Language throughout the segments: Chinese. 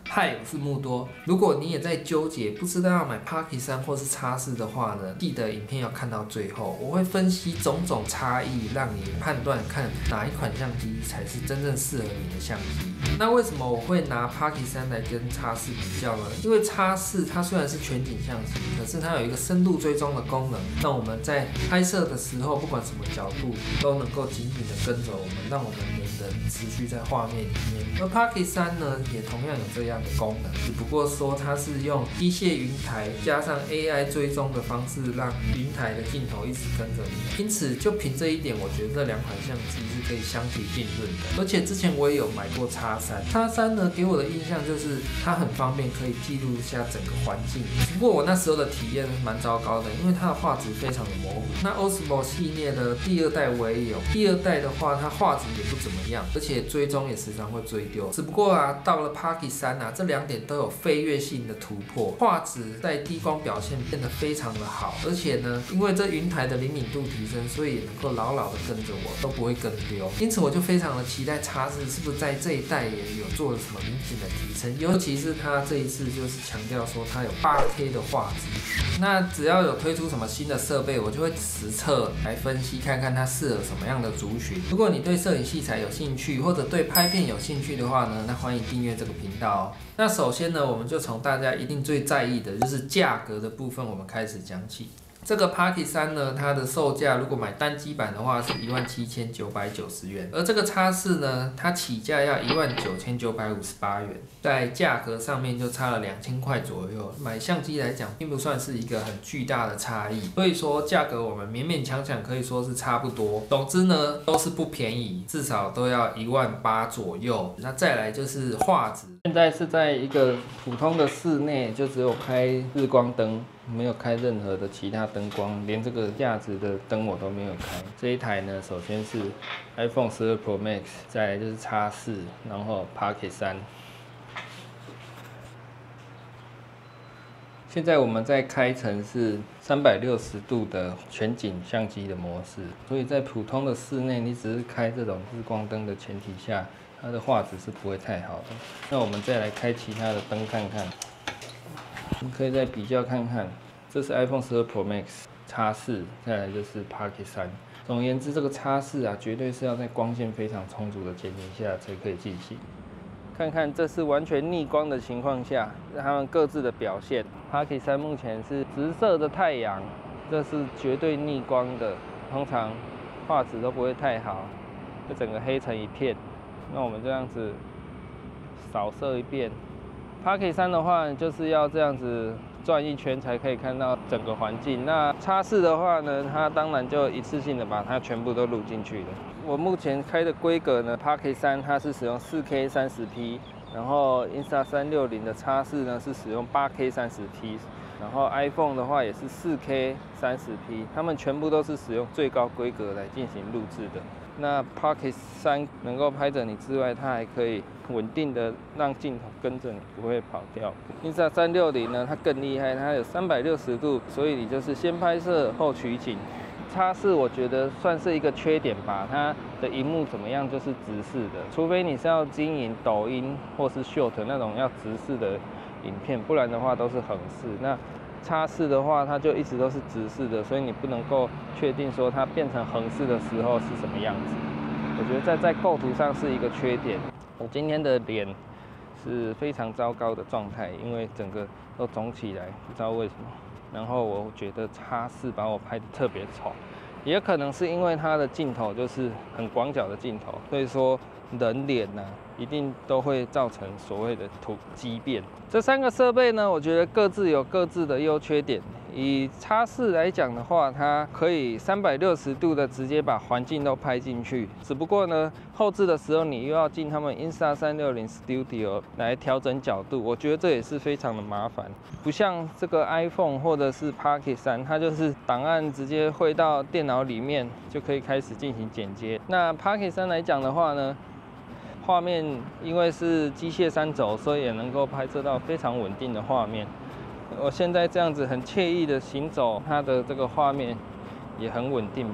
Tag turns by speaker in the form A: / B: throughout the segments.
A: 嗨，我是木多。如果你也在纠结，不知道要买 Pocket 3或是 X4的话呢，记得影片要看到最后，我会分析种种差异，让你判断看哪一款相机才是真正适合你的相机。那为什么我会拿 Pocket 3来跟 X4比较呢？因为 X4它虽然是全景相机，可是它有一个深度追踪的功能，让我们在拍摄的时候，不管什么角度，都能够紧紧的跟着我们，让我们的人持续在画面里面。而 Pocket 3呢，也同样有这样的功能，只不过说它是用机械云台加上 AI 追踪的方式，让云台的镜头一直跟着你。因此，就凭这一点，我觉得这两款相机是可以相提并论的。而且之前我也有买过 X3 呢，给我的印象就是它很方便，可以记录一下整个环境。不过我那时候的体验蛮糟糕的，因为它的画质非常的模糊。那 Osmo 系列的第二代我也有，第二代的话它画质也不怎么样，而且追踪也时常会追丢。只不过到了 Pocket 3这两点都有飞跃性的突破，画质在低光表现变得非常的好，而且呢，因为这云台的灵敏度提升，所以也能够牢牢的跟着我，都不会跟丢。因此我就非常的期待 X4是不是在这一代也有做了什么明显的提升，尤其是它这一次就是强调说它有 8K 的画质。那只要有推出什么新的设备，我就会实测来分析看看它适合什么样的族群。如果你对摄影器材有兴趣，或者对拍片有兴趣的话呢，那欢迎订阅这个频道哦。那首先呢，我们就从大家一定最在意的就是价格的部分，我们开始讲起。这个 Pocket 3呢，它的售价如果买单机版的话是17990元，而这个 X4呢，它起价要19958元，在价格上面就差了2000块左右。买相机来讲，并不算是一个很巨大的差异，所以说价格我们勉勉强强可以说是差不多。总之呢，都是不便宜，至少都要18000左右。那再来就是画质，现在是在一个普通的室内，就只有开日光灯。没有开任何的其他灯光，连这个架子的灯我都没有开。这一台呢，首先是 iPhone 12 Pro Max， 再来就是 X4， 然后 Pocket 3。现在我们在开成是360度的全景相机的模式，所以在普通的室内，你只是开这种日光灯的前提下，它的画质是不会太好的。那我们再来开其他的灯看看。你可以再比较看看，这是 iPhone 12 Pro Max X4， 再来就是 Pocket 3。总而言之，这个 X4绝对是要在光线非常充足的前提下才可以进行。看看这是完全逆光的情况下，它们各自的表现。Pocket 3目前是直射的太阳，这是绝对逆光的，通常画质都不会太好，就整个黑成一片。那我们这样子扫射一遍。Pocket 3的话，就是要这样子转一圈才可以看到整个环境。那 X4的话呢，它当然就一次性的把它全部都录进去了。我目前开的规格呢 ，Pocket 3它是使用 4K 30P， 然后 Insta360的 X4呢是使用 8K 30P， 然后 iPhone 的话也是 4K 30P， 它们全部都是使用最高规格来进行录制的。那 Pocket 3能够拍着你之外，它还可以稳定的让镜头跟着你，不会跑掉。Insta360呢，它更厉害，它有360度，所以你就是先拍摄后取景。X4我觉得算是一个缺点吧，它的萤幕怎么样就是直视的，除非你是要经营抖音或是 Short 那种要直视的影片，不然的话都是横视。那X4的话，它就一直都是直视的，所以你不能够确定说它变成横视的时候是什么样子。我觉得在构图上是一个缺点。我今天的脸是非常糟糕的状态，因为整个都肿起来，不知道为什么。然后我觉得X4把我拍得特别丑，也可能是因为它的镜头就是很广角的镜头，所以说人脸一定都会造成所谓的畸变。这3个设备呢，我觉得各自有各自的优缺点。以X4来讲的话，它可以360度的直接把环境都拍进去，只不过呢，后置的时候你又要进他们 Insta360 Studio 来调整角度，我觉得这也是非常的麻烦。不像这个 iPhone 或者是 Pocket 3，它就是档案直接汇到电脑里面就可以开始进行剪接。那 Pocket 3来讲的话呢，画面因为是机械3轴，所以也能够拍摄到非常稳定的画面。我现在这样子很惬意的行走，它的这个画面也很稳定。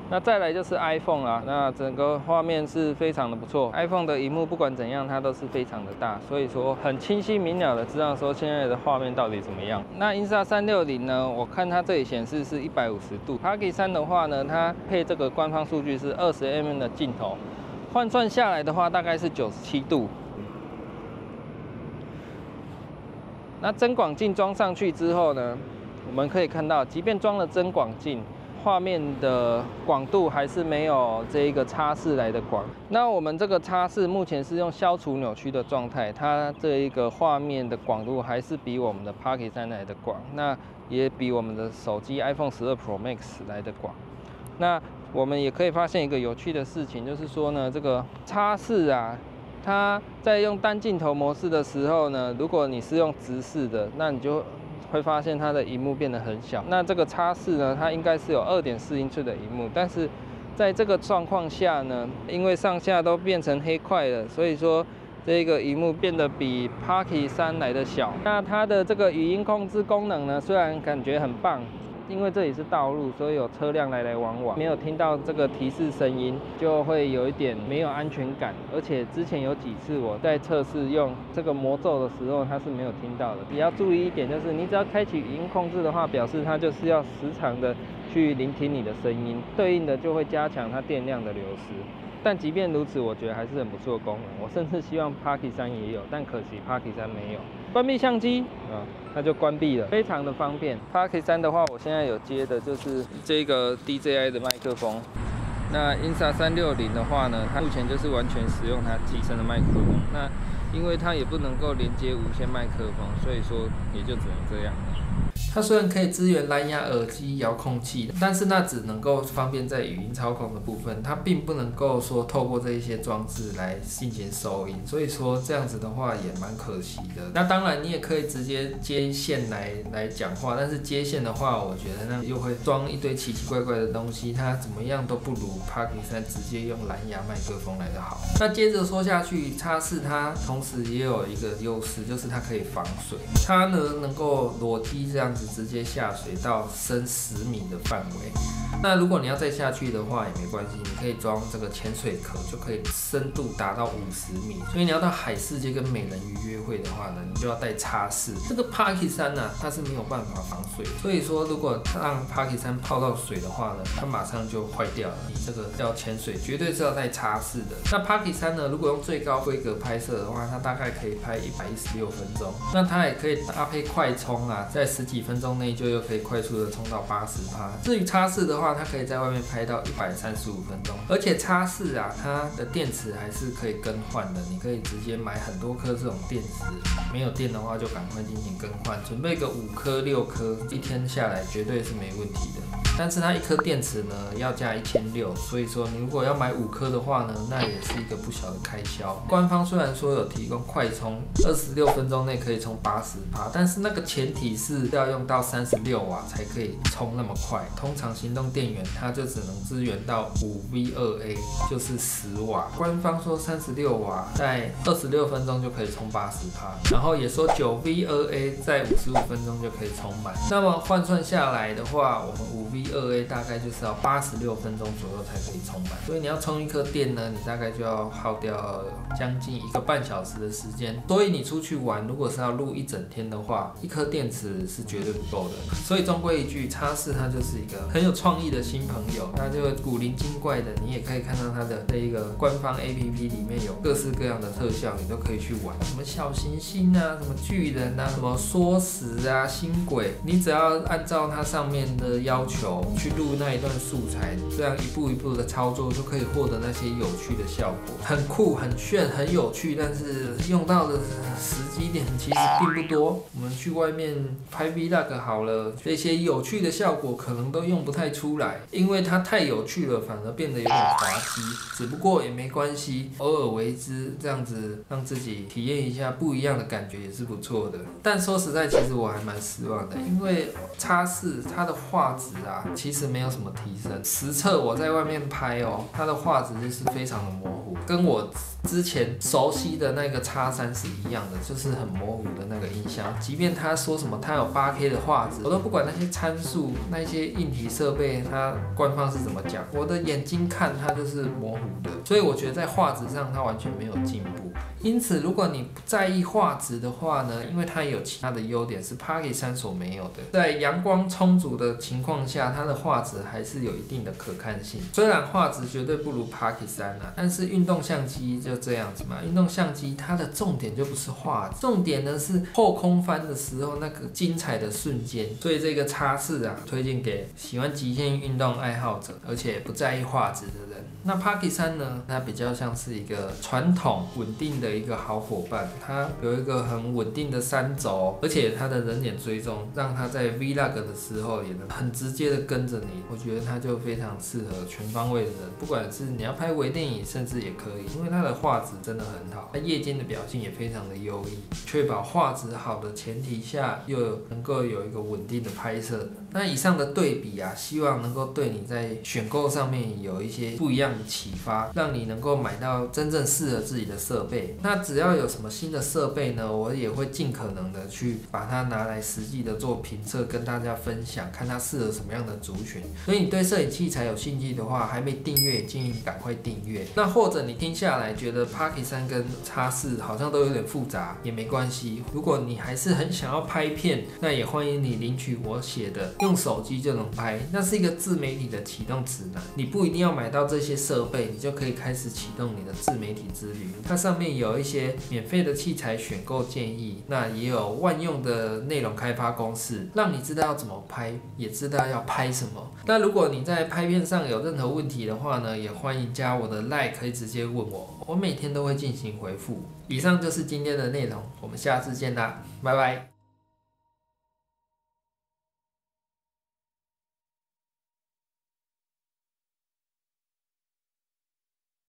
A: 那再来就是 iPhone 啦，那整个画面是非常的不错。iPhone 的萤幕不管怎样，它都是非常的大，所以说很清晰明了的知道说现在的画面到底怎么样。那 Insta 360呢，我看它这里显示是150度。Pocket 3的话呢，它配这个官方数据是20mm 的镜头，换算下来的话大概是97度。那增广镜装上去之后呢，我们可以看到，即便装了增广镜，画面的广度还是没有这一个X4来的广。那我们这个X4目前是用消除扭曲的状态，它这一个画面的广度还是比我们的 Pocket 3来的广，那也比我们的手机 iPhone 12 Pro Max 来的广。那我们也可以发现一个有趣的事情，就是说呢，这个X4啊，它在用单镜头模式的时候呢，如果你是用直视的，那你就会发现它的萤幕变得很小。那这个X4呢，它应该是有2.4英寸的萤幕，但是在这个状况下呢，因为上下都变成黑块了，所以说这个萤幕变得比 Pocket 3来的小。那它的这个语音控制功能呢，虽然感觉很棒，因为这里是道路，所以有车辆来来往往，没有听到这个提示声音，就会有一点没有安全感。而且之前有几次我在测试用这个魔咒的时候，它是没有听到的。也要注意一点，就是你只要开启语音控制的话，表示它就是要时常的去聆听你的声音，对应的就会加强它电量的流失。但即便如此，我觉得还是很不错的功能。我甚至希望 Pocket 3也有，但可惜 Pocket 3没有。关闭相机它就关闭了，非常的方便。Pocket 3的话，我现在有接的就是这个 DJI 的麦克风。那 Insta 360的话呢，它目前就是完全使用它机身的麦克风。那因为它也不能够连接无线麦克风，所以说也就只能这样。它虽然可以支援蓝牙耳机、遥控器，但是那只能够方便在语音操控的部分，它并不能够说透过这一些装置来进行收音，所以说这样子的话也蛮可惜的。那当然你也可以直接接线来讲话，但是接线的话，我觉得那又会装一堆奇奇怪怪的东西，它怎么样都不如 Pocket 3直接用蓝牙麦克风来的好。那接着说下去，X4它同时也有一个优势，就是它可以防水，它呢能够裸机这样子直接下水到深10米的范围。那如果你要再下去的话也没关系，你可以装这个潜水壳，就可以深度达到50米。所以你要到海世界跟美人鱼约会的话呢，你就要带X4。这个 Pocket 3呢，它是没有办法防水，所以说如果让 Pocket 3泡到水的话呢，它马上就坏掉了。你这个要潜水，绝对是要带X4的。那 Pocket 3呢，如果用最高规格拍摄的话，它大概可以拍116分钟。那它也可以搭配快充啊，在10几分钟内就又可以快速的充到80%。至于X4的话，它可以在外面拍到135分钟，而且X4啊，它的电池还是可以更换的，你可以直接买很多颗这种电池，没有电的话就赶快进行更换，准备个5颗6颗，一天下来绝对是没问题的。但是它一颗电池呢要价1600，所以说你如果要买5颗的话呢，那也是一个不小的开销。官方虽然说有提供快充，26分钟内可以充80%，但是那个前提是要用到36瓦才可以充那么快。通常行动电源它就只能支援到5V2A， 就是10瓦。官方说36瓦在26分钟就可以充80%，然后也说9V2A 在55分钟就可以充满。那么换算下来的话，我们5V2A 大概就是要86分钟左右才可以充满。所以你要充一颗电呢，你大概就要耗掉将近1个半小时的时间。所以你出去玩，如果是要录一整天的话，一颗电池是绝对不够的。所以终归一句，X4它就是一个很有创意的新朋友，它就古灵精怪的，你也可以看到它的这一个官方 APP 里面有各式各样的特效，你都可以去玩，什么小行星啊，什么巨人啊，什么缩时啊，星轨，你只要按照它上面的要求去录那一段素材，这样一步一步的操作就可以获得那些有趣的效果，很酷、很炫、很有趣，但是用到的时机点其实并不多。我们去外面拍 Vlog 好了，这些有趣的效果可能都用不太出来，因为它太有趣了，反而变得有点滑稽。只不过也没关系，偶尔为之，这样子让自己体验一下不一样的感觉也是不错的。但说实在，其实我还蛮失望的，因为X4它的画质啊，其实没有什么提升。实测我在外面拍哦，它的画质就是非常的模糊。
B: 跟我之前熟悉的那个 X3是一样的，就是很模糊的那个音箱。即便他说什么他有 8K 的画质，我都不管那些参数、那些硬体设备，它官方是怎么讲，我的眼睛看它就是模糊的。所以我觉得在画质上它完全没有进步。因此，如果你不在意画质的话呢，因为它也有其他的优点是 Pocket 3所没有的，在阳光充足的情况下，它的画质还是有一定的可看性。虽然画质绝对不如 Pocket 3啊，但是运动相机就这样子嘛。运动相机它的重点就不是画质，重点呢是后空翻的时候那个精彩的瞬间。所以这个 X4啊，推荐给喜欢极限运动爱好者，而且不在意画质的人。那 Pocket 3呢，它比较像是一个传统稳定的一个好伙伴，它有一个很稳定的3轴，而且它的人脸追踪，让它在 Vlog 的时候也能很直接的跟着你。我觉得它就非常适合全方位的人，不管是你要拍微电影，甚至也可以，因为它的画质真的很好，它夜间的表现也非常的优异，确保画质好的前提下，又能够有一个稳定的拍摄。那以上的对比啊，希望能够对你在选购上面有一些不一样的启发，让你能够买到真正适合自己的设备。那只要有什么新的设备呢，我也会尽可能的去把它拿来实际的做评测，跟大家分享，看它适合什么样的族群。所以你对摄影器材有兴趣的话，还没订阅，建议你赶快订阅。那或者你听下来觉得 Pocket 3跟 X4好像都有点复杂，也没关系。如果你还是很想要拍片，那也欢迎你领取我写的用手机就能拍，那是一个自媒体的启动指南。你不一定要买到这些设备，你就可以开始启动你的自媒体之旅。它上面有一些免费的器材选购建议，那也有万用的内容开发公式，让你知道要怎么拍，也知道要拍什么。那如果你在拍片上有任何问题的话呢，也欢迎加我的 LINE， 可以直接问我，我每天都会进行回复。以上就是今天的内容，我们下次见啦，拜拜。